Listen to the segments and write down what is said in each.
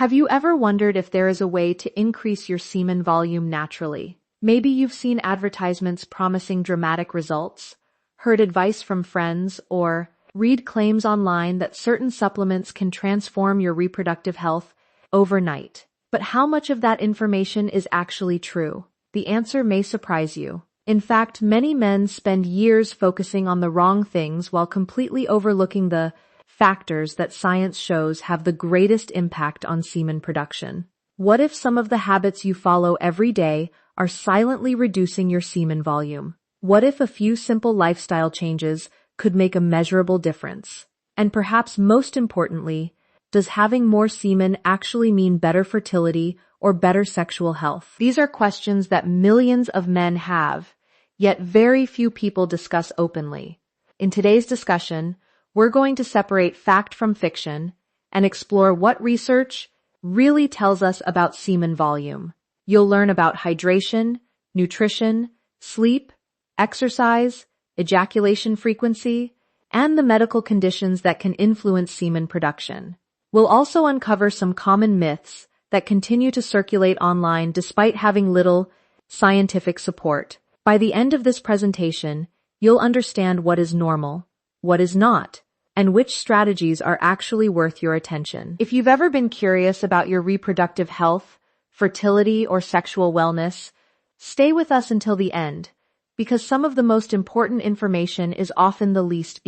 Have you ever wondered if there is a way to increase your semen volume naturally? Maybe you've seen advertisements promising dramatic results, heard advice from friends, or read claims online that certain supplements can transform your reproductive health overnight. But how much of that information is actually true? The answer may surprise you. In fact, many men spend years focusing on the wrong things while completely overlooking the factors that science shows have the greatest impact on semen production. What if some of the habits you follow every day are silently reducing your semen volume? What if a few simple lifestyle changes could make a measurable difference? And perhaps most importantly, does having more semen actually mean better fertility or better sexual health? These are questions that millions of men have, yet very few people discuss openly. In today's discussion, we're going to separate fact from fiction and explore what research really tells us about semen volume. You'll learn about hydration, nutrition, sleep, exercise, ejaculation frequency, and the medical conditions that can influence semen production. We'll also uncover some common myths that continue to circulate online despite having little scientific support. By the end of this presentation, you'll understand what is normal, what is not, and which strategies are actually worth your attention. If you've ever been curious about your reproductive health, fertility, or sexual wellness, stay with us until the end, because some of the most important information is often the least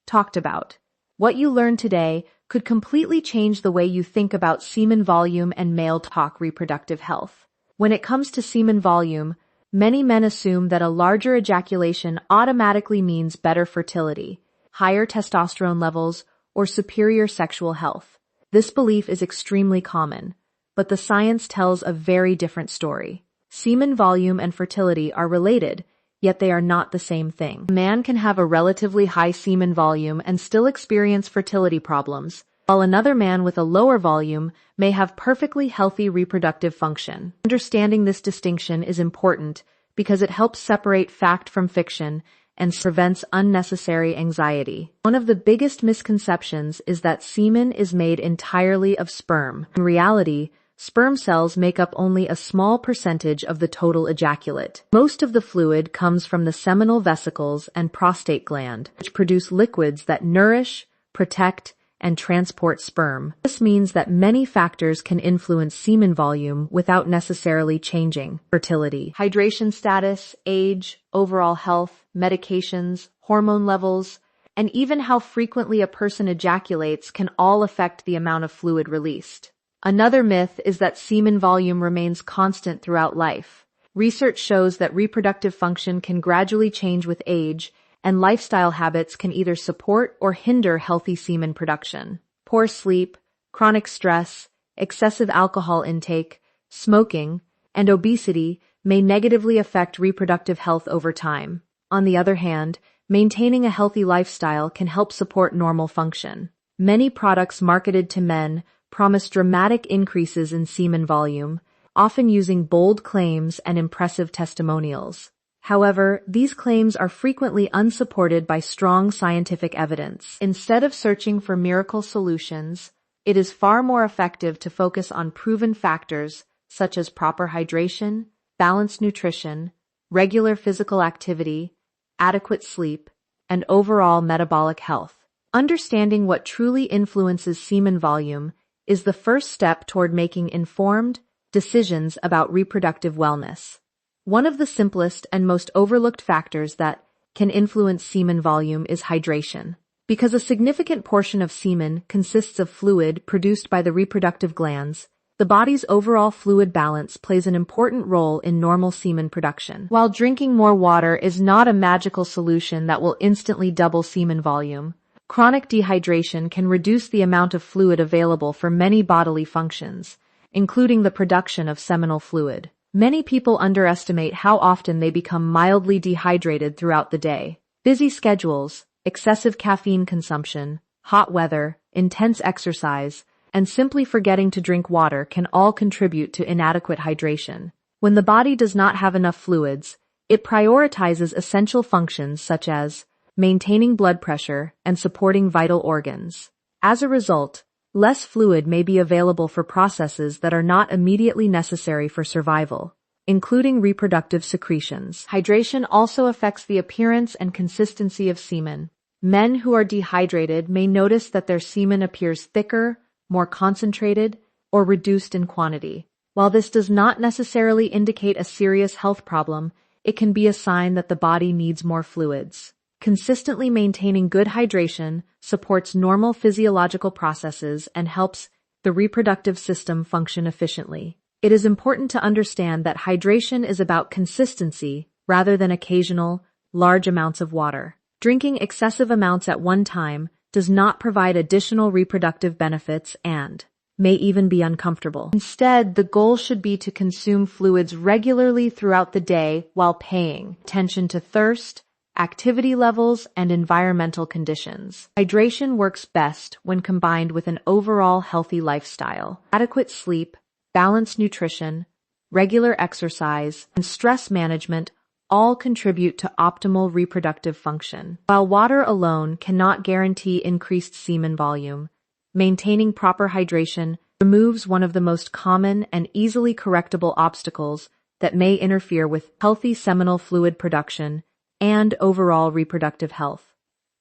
talked about. What you learn today could completely change the way you think about semen volume and male talk reproductive health. When it comes to semen volume, many men assume that a larger ejaculation automatically means better fertility, higher testosterone levels, or superior sexual health. This belief is extremely common, but the science tells a very different story. Semen volume and fertility are related, yet they are not the same thing. A man can have a relatively high semen volume and still experience fertility problems, while another man with a lower volume may have perfectly healthy reproductive function. Understanding this distinction is important because it helps separate fact from fiction and prevents unnecessary anxiety. One of the biggest misconceptions is that semen is made entirely of sperm. In reality, sperm cells make up only a small percentage of the total ejaculate. Most of the fluid comes from the seminal vesicles and prostate gland, which produce liquids that nourish, protect, and transport sperm. This means that many factors can influence semen volume without necessarily changing fertility. Hydration status, age, overall health, medications, hormone levels, and even how frequently a person ejaculates can all affect the amount of fluid released. Another myth is that semen volume remains constant throughout life. Research shows that reproductive function can gradually change with age, and lifestyle habits can either support or hinder healthy semen production. Poor sleep, chronic stress, excessive alcohol intake, smoking, and obesity may negatively affect reproductive health over time. On the other hand, maintaining a healthy lifestyle can help support normal function. Many products marketed to men promise dramatic increases in semen volume, often using bold claims and impressive testimonials. However, these claims are frequently unsupported by strong scientific evidence. Instead of searching for miracle solutions, it is far more effective to focus on proven factors such as proper hydration, balanced nutrition, regular physical activity, adequate sleep, and overall metabolic health. Understanding what truly influences semen volume is the first step toward making informed decisions about reproductive wellness. One of the simplest and most overlooked factors that can influence semen volume is hydration. Because a significant portion of semen consists of fluid produced by the reproductive glands, the body's overall fluid balance plays an important role in normal semen production. While drinking more water is not a magical solution that will instantly double semen volume, chronic dehydration can reduce the amount of fluid available for many bodily functions, including the production of seminal fluid. Many people underestimate how often they become mildly dehydrated throughout the day. Busy schedules, excessive caffeine consumption, hot weather, intense exercise, and simply forgetting to drink water can all contribute to inadequate hydration. When the body does not have enough fluids, it prioritizes essential functions such as maintaining blood pressure and supporting vital organs. As a result, less fluid may be available for processes that are not immediately necessary for survival, including reproductive secretions. Hydration also affects the appearance and consistency of semen. Men who are dehydrated may notice that their semen appears thicker, more concentrated, or reduced in quantity. While this does not necessarily indicate a serious health problem, it can be a sign that the body needs more fluids. Consistently maintaining good hydration supports normal physiological processes and helps the reproductive system function efficiently. It is important to understand that hydration is about consistency rather than occasional, large amounts of water. Drinking excessive amounts at one time does not provide additional reproductive benefits and may even be uncomfortable. Instead, the goal should be to consume fluids regularly throughout the day while paying attention to thirst, activity levels, and environmental conditions. Hydration works best when combined with an overall healthy lifestyle. Adequate sleep, balanced nutrition, regular exercise, and stress management all contribute to optimal reproductive function. While water alone cannot guarantee increased semen volume, maintaining proper hydration removes one of the most common and easily correctable obstacles that may interfere with healthy seminal fluid production and overall reproductive health.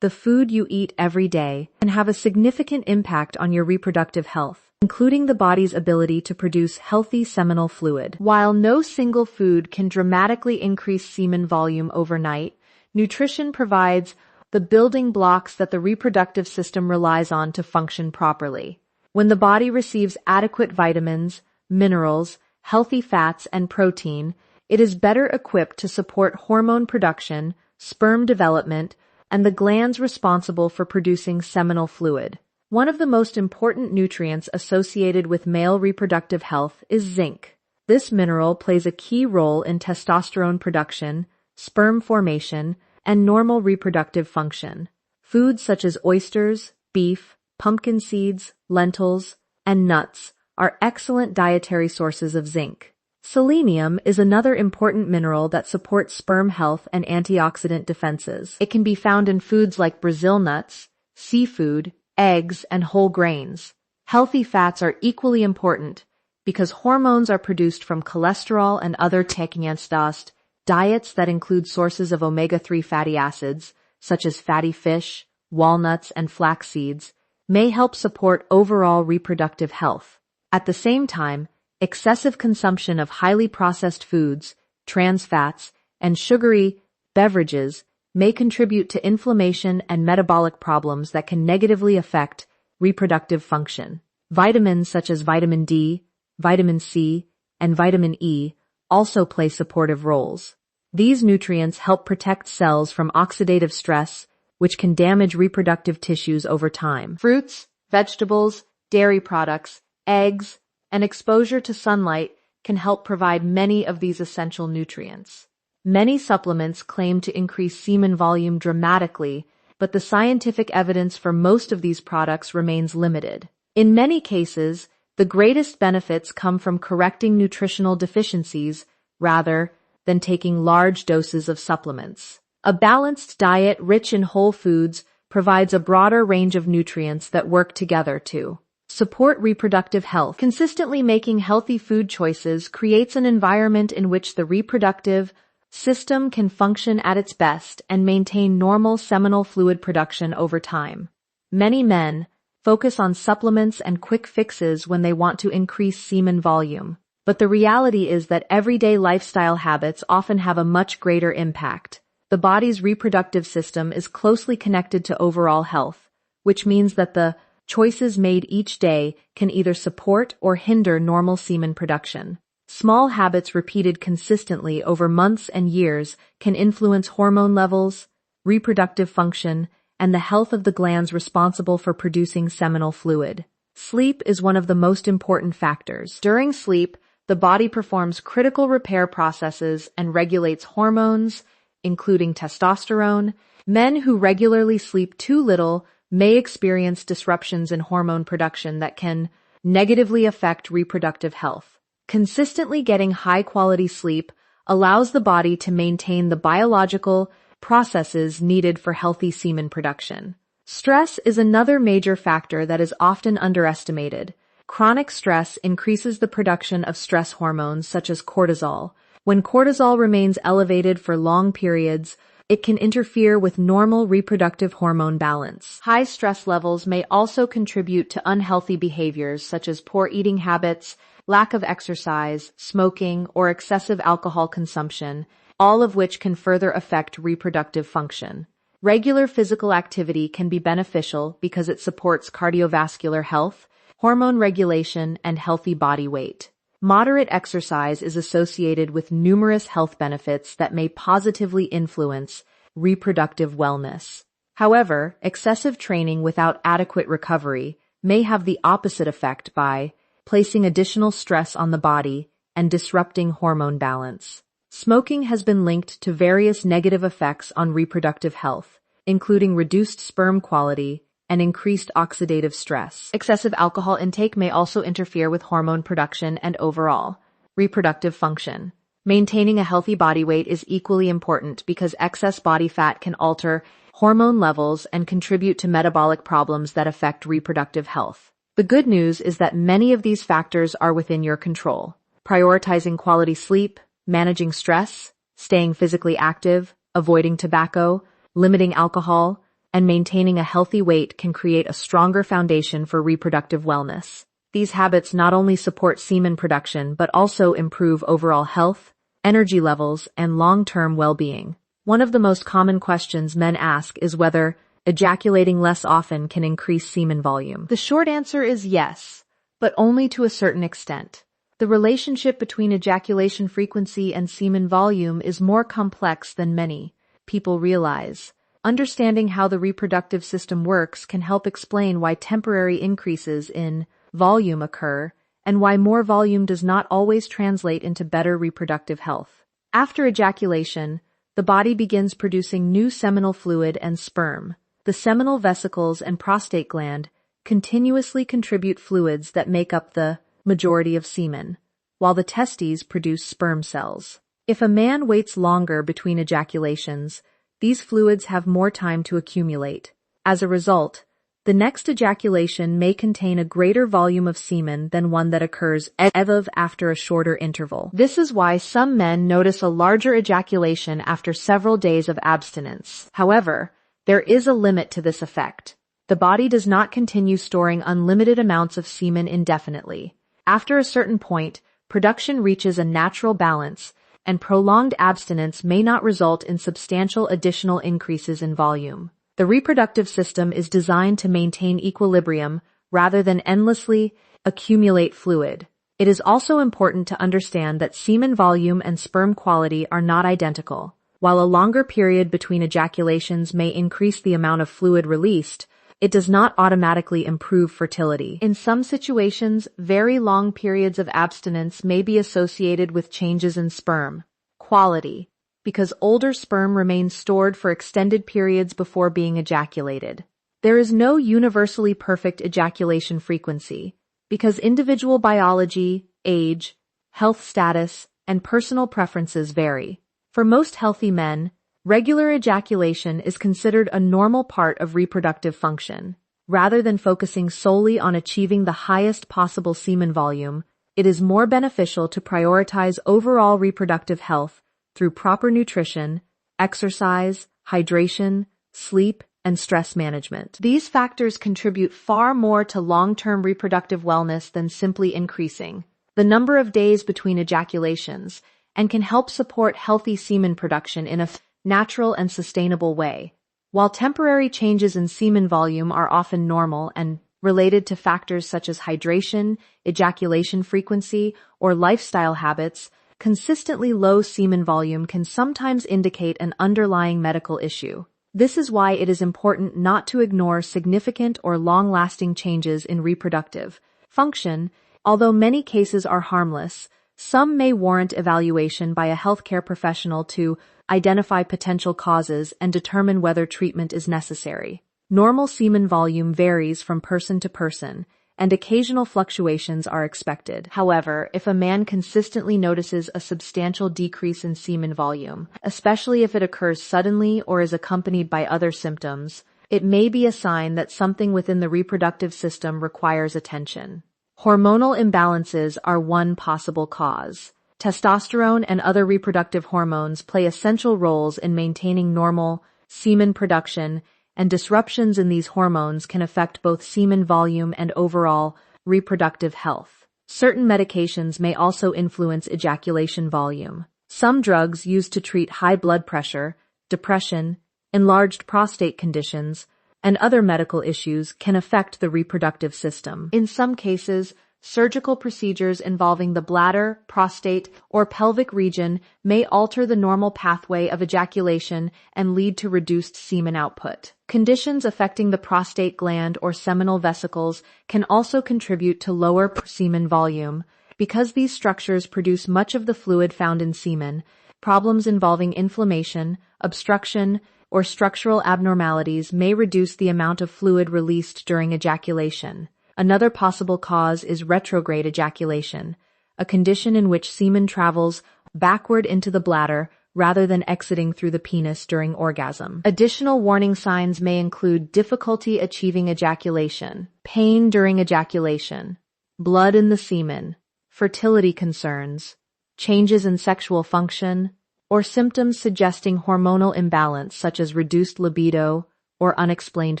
The food you eat every day can have a significant impact on your reproductive health, including the body's ability to produce healthy seminal fluid. While no single food can dramatically increase semen volume overnight, nutrition provides the building blocks that the reproductive system relies on to function properly. When the body receives adequate vitamins, minerals, healthy fats, and protein, it is better equipped to support hormone production, sperm development, and the glands responsible for producing seminal fluid. One of the most important nutrients associated with male reproductive health is zinc. This mineral plays a key role in testosterone production, sperm formation, and normal reproductive function. Foods such as oysters, beef, pumpkin seeds, lentils, and nuts are excellent dietary sources of zinc. Selenium is another important mineral that supports sperm health and antioxidant defenses. It can be found in foods like Brazil nuts, seafood, eggs, and whole grains. Healthy fats are equally important because hormones are produced from cholesterol and other testosterone. Diets that include sources of omega-3 fatty acids, such as fatty fish, walnuts, and flax seeds, may help support overall reproductive health. At the same time, excessive consumption of highly processed foods, trans fats, and sugary beverages may contribute to inflammation and metabolic problems that can negatively affect reproductive function. Vitamins such as vitamin D, vitamin C, and vitamin E also play supportive roles. These nutrients help protect cells from oxidative stress, which can damage reproductive tissues over time. Fruits, vegetables, dairy products, eggs, and exposure to sunlight can help provide many of these essential nutrients. Many supplements claim to increase semen volume dramatically, but the scientific evidence for most of these products remains limited. In many cases, the greatest benefits come from correcting nutritional deficiencies rather than taking large doses of supplements. A balanced diet rich in whole foods provides a broader range of nutrients that work together to support reproductive health. Consistently making healthy food choices creates an environment in which the reproductive system can function at its best and maintain normal seminal fluid production over time. Many men focus on supplements and quick fixes when they want to increase semen volume, but the reality is that everyday lifestyle habits often have a much greater impact. The body's reproductive system is closely connected to overall health, which means that the choices made each day can either support or hinder normal semen production. Small habits repeated consistently over months and years can influence hormone levels, reproductive function, and the health of the glands responsible for producing seminal fluid. Sleep is one of the most important factors. During sleep, the body performs critical repair processes and regulates hormones, including testosterone. Men who regularly sleep too little may experience disruptions in hormone production that can negatively affect reproductive health. Consistently getting high-quality sleep allows the body to maintain the biological processes needed for healthy semen production. Stress is another major factor that is often underestimated. Chronic stress increases the production of stress hormones such as cortisol. When cortisol remains elevated for long periods, it can interfere with normal reproductive hormone balance. High stress levels may also contribute to unhealthy behaviors such as poor eating habits, lack of exercise, smoking, or excessive alcohol consumption, all of which can further affect reproductive function. Regular physical activity can be beneficial because it supports cardiovascular health, hormone regulation, and healthy body weight. Moderate exercise is associated with numerous health benefits that may positively influence reproductive wellness. However, excessive training without adequate recovery may have the opposite effect by placing additional stress on the body and disrupting hormone balance. Smoking has been linked to various negative effects on reproductive health, including reduced sperm quality and increased oxidative stress. Excessive alcohol intake may also interfere with hormone production and overall reproductive function. Maintaining a healthy body weight is equally important because excess body fat can alter hormone levels and contribute to metabolic problems that affect reproductive health. The good news is that many of these factors are within your control. Prioritizing quality sleep, managing stress, staying physically active, avoiding tobacco, limiting alcohol, and maintaining a healthy weight can create a stronger foundation for reproductive wellness. These habits not only support semen production but also improve overall health, energy levels, and long-term well-being. One of the most common questions men ask is whether ejaculating less often can increase semen volume. The short answer is yes, but only to a certain extent. The relationship between ejaculation frequency and semen volume is more complex than many people realize. Understanding how the reproductive system works can help explain why temporary increases in volume occur and why more volume does not always translate into better reproductive health. After ejaculation, the body begins producing new seminal fluid and sperm. The seminal vesicles and prostate gland continuously contribute fluids that make up the majority of semen, while the testes produce sperm cells. If a man waits longer between ejaculations, these fluids have more time to accumulate. As a result, the next ejaculation may contain a greater volume of semen than one that occurs after a shorter interval. This is why some men notice a larger ejaculation after several days of abstinence. However, there is a limit to this effect. The body does not continue storing unlimited amounts of semen indefinitely. After a certain point, production reaches a natural balance, and prolonged abstinence may not result in substantial additional increases in volume. The reproductive system is designed to maintain equilibrium rather than endlessly accumulate fluid. It is also important to understand that semen volume and sperm quality are not identical. While a longer period between ejaculations may increase the amount of fluid released, it does not automatically improve fertility. In some situations, very long periods of abstinence may be associated with changes in sperm quality, because older sperm remain stored for extended periods before being ejaculated. There is no universally perfect ejaculation frequency, because individual biology, age, health status, and personal preferences vary. For most healthy men, regular ejaculation is considered a normal part of reproductive function. Rather than focusing solely on achieving the highest possible semen volume, it is more beneficial to prioritize overall reproductive health through proper nutrition, exercise, hydration, sleep, and stress management. These factors contribute far more to long-term reproductive wellness than simply increasing the number of days between ejaculations, and can help support healthy semen production in a natural and sustainable way. While temporary changes in semen volume are often normal and related to factors such as hydration, ejaculation frequency, or lifestyle habits, consistently low semen volume can sometimes indicate an underlying medical issue. This is why it is important not to ignore significant or long-lasting changes in reproductive function. Although many cases are harmless, some may warrant evaluation by a healthcare professional to identify potential causes and determine whether treatment is necessary. Normal semen volume varies from person to person, and occasional fluctuations are expected. However, if a man consistently notices a substantial decrease in semen volume, especially if it occurs suddenly or is accompanied by other symptoms, it may be a sign that something within the reproductive system requires attention. Hormonal imbalances are one possible cause. Testosterone and other reproductive hormones play essential roles in maintaining normal semen production, and disruptions in these hormones can affect both semen volume and overall reproductive health. Certain medications may also influence ejaculation volume. Some drugs used to treat high blood pressure, depression, enlarged prostate conditions, and other medical issues can affect the reproductive system. In some cases, surgical procedures involving the bladder, prostate, or pelvic region may alter the normal pathway of ejaculation and lead to reduced semen output. Conditions affecting the prostate gland or seminal vesicles can also contribute to lower semen volume. Because these structures produce much of the fluid found in semen, problems involving inflammation, obstruction, or structural abnormalities may reduce the amount of fluid released during ejaculation. Another possible cause is retrograde ejaculation, a condition in which semen travels backward into the bladder rather than exiting through the penis during orgasm. Additional warning signs may include difficulty achieving ejaculation, pain during ejaculation, blood in the semen, fertility concerns, changes in sexual function, or symptoms suggesting hormonal imbalance such as reduced libido or unexplained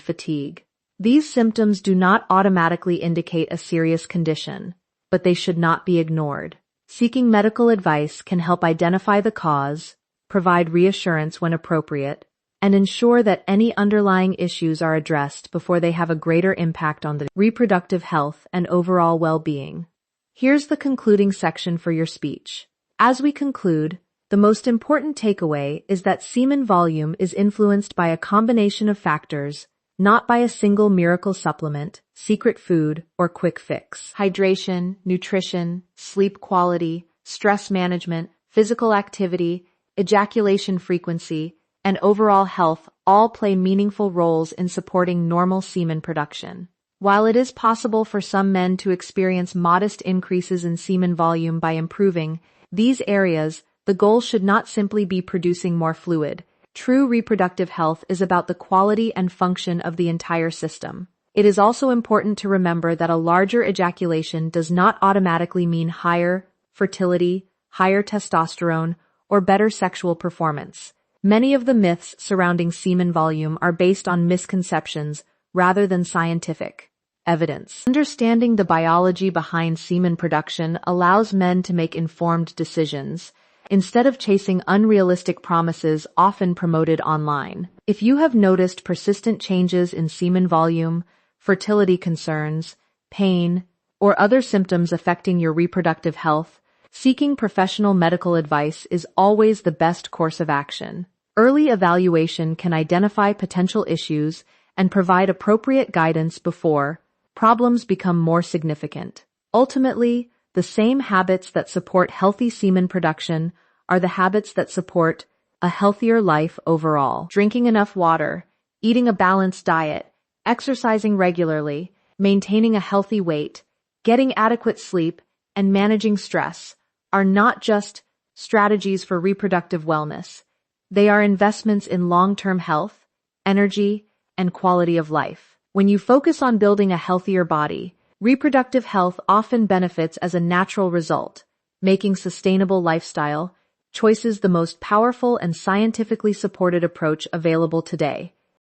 fatigue. These symptoms do not automatically indicate a serious condition, but they should not be ignored. Seeking medical advice can help identify the cause, provide reassurance when appropriate, and ensure that any underlying issues are addressed before they have a greater impact on the reproductive health and overall well-being. Here's the concluding section for your speech. As we conclude, the most important takeaway is that semen volume is influenced by a combination of factors, not by a single miracle supplement, secret food, or quick fix. Hydration, nutrition, sleep quality, stress management, physical activity, ejaculation frequency, and overall health all play meaningful roles in supporting normal semen production. While it is possible for some men to experience modest increases in semen volume by improving these areas, the goal should not simply be producing more fluid. True reproductive health is about the quality and function of the entire system. It is also important to remember that a larger ejaculation does not automatically mean higher fertility, higher testosterone, or better sexual performance. Many of the myths surrounding semen volume are based on misconceptions rather than scientific evidence. Understanding the biology behind semen production allows men to make informed decisions, instead of chasing unrealistic promises often promoted online. If you have noticed persistent changes in semen volume, fertility concerns, pain, or other symptoms affecting your reproductive health, seeking professional medical advice is always the best course of action. Early evaluation can identify potential issues and provide appropriate guidance before problems become more significant. Ultimately, the same habits that support healthy semen production are the habits that support a healthier life overall. Drinking enough water, eating a balanced diet, exercising regularly, maintaining a healthy weight, getting adequate sleep, and managing stress are not just strategies for reproductive wellness. They are investments in long-term health, energy, and quality of life. When you focus on building a healthier body, reproductive health often benefits as a natural result, making sustainable lifestyle choices the most powerful and scientifically supported approach available today.